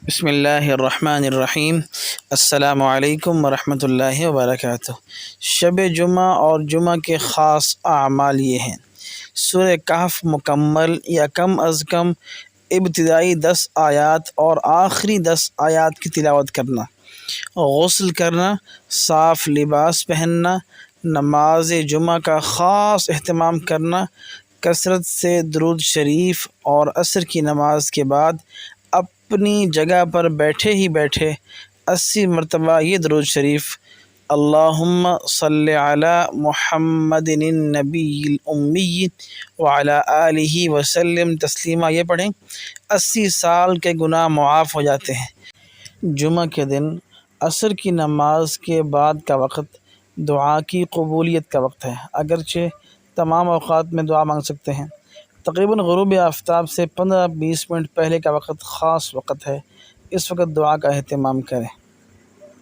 بسم اللہ الرحمن الرحیم۔ السلام علیکم ورحمۃ اللہ وبرکاتہ۔ شب جمعہ اور جمعہ کے خاص اعمال یہ ہیں: سورہ کہف مکمل یا کم از کم ابتدائی 10 آیات اور آخری 10 آیات کی تلاوت کرنا، غسل کرنا، صاف لباس پہننا، نماز جمعہ کا خاص اہتمام کرنا، کثرت سے درود شریف اور عصر کی نماز کے بعد اپنی جگہ پر بیٹھے ہی بیٹھے 80 مرتبہ یہ درود شریف اللہم صلی علی محمد النبی الامی وعلی آلہ وسلم تسلیما یہ پڑھیں۔ 80 سال کے گناہ معاف ہو جاتے ہیں۔ جمعہ کے دن عصر کی نماز کے بعد کا وقت دعا کی قبولیت کا وقت ہے، اگرچہ تمام اوقات میں دعا مانگ سکتے ہیں۔ تقریباً غروب آفتاب سے 15-20 منٹ پہلے کا وقت خاص وقت ہے، اس وقت دعا کا اہتمام کریں۔